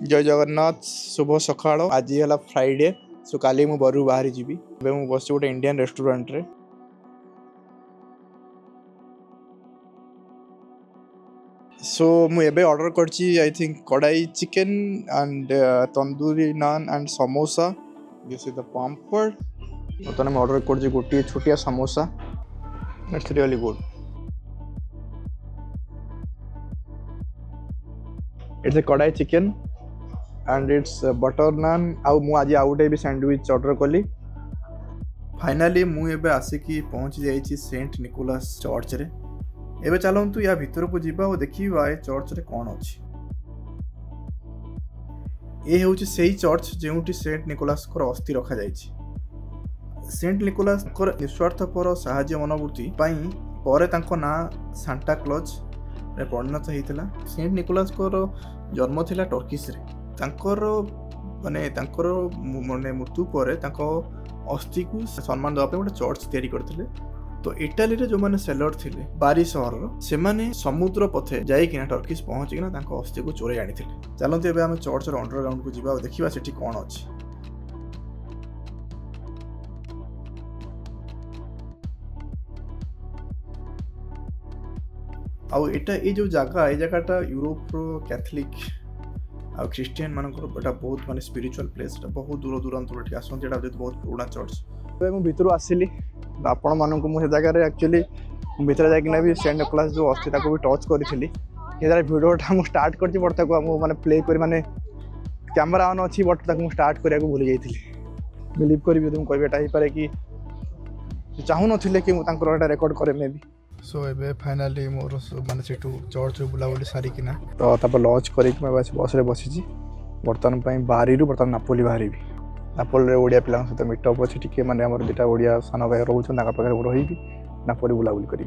जय जगन्नाथ शुभ सकाळ आज है फ्राइडे सो काली मु बरू बाहरी जीवी मु बस गोटे इंडियन रेस्टोरेंट रे सो मु एबे ऑर्डर करची I think kadai chicken and tandoori naan and samosa this is the pamper तो मैं ऑर्डर करची गोटी छोटिया samosa it's really good it's a kadai chicken and it's butter naan आउ मु आज आउटे भी सैंडविच ऑर्डर कली फाइनली मु एबे आसिकी पहुंच जाइछि सेंट निकोलस चर्च रे एबे चलंतु या भीतर को जीवा और देखिबा ए चर्च रे कोन अछि ए होछि सेही चर्च जेउटी सेंट निकोलस को अस्थि रखा जाइछि सेंट निकोलस को निस्वार्थपर साहाय्य मनोवृत्ति पई परे तांको ना सांता क्लॉज रे परिणत हेतिला सेंट निकोलस को जन्म थिला टर्किश रे तांकर माने मृत्यु पर अस्थि को सम्मान देवा गोटे चर्च तैयारी करथिले तो इटाली रे जो माने सेलर थिले बारी शहर से माने समुद्र पथे जाइकिना टर्किश पहुंचिकिना तांको अस्थि को चोरे आनिथिले चलंतु एबे हम चर्च रो अंडरग्राउंड को जीवा और देखिबा सेठी कोन अछि आउ एटा ए जो जगहटा यूरोप रो कैथोलिक आ क्रिश्चियन मानकर बहुत माने स्पिरिचुअल प्लेस बहुत दूर दूरांतर आसती बहुत पुराना चर्च मुझे भीतर आसली आपण मानक मुझे जगह एक्चुअली भीतर जाकिना भी सेंट निकोलस जो अच्छी भी टच करी भिडियोटा मुझे स्टार्ट कर मैंने प्ले कर माने कैमरा ऑन अच्छी बट मुझे स्टार्ट करने को भूली जाइए बिलीव करी कहटा हो पारे कि चाहू ना कि मुझे रेकर्ड करे मे भी सो एबे फाइनली मोर माने सेठू चर्च बुलाबुली सारिकिना तो लॉन्च करके मैं बस रे बसी बर्तमान बाहरी बर्तमान नापोली बाहरी नापोली ओडिया पिला सहित मीटअप अच्छे टी मैंने दुटा ओडिया सान भाई रोच पाखे रही नापोली बुलाबुली करी।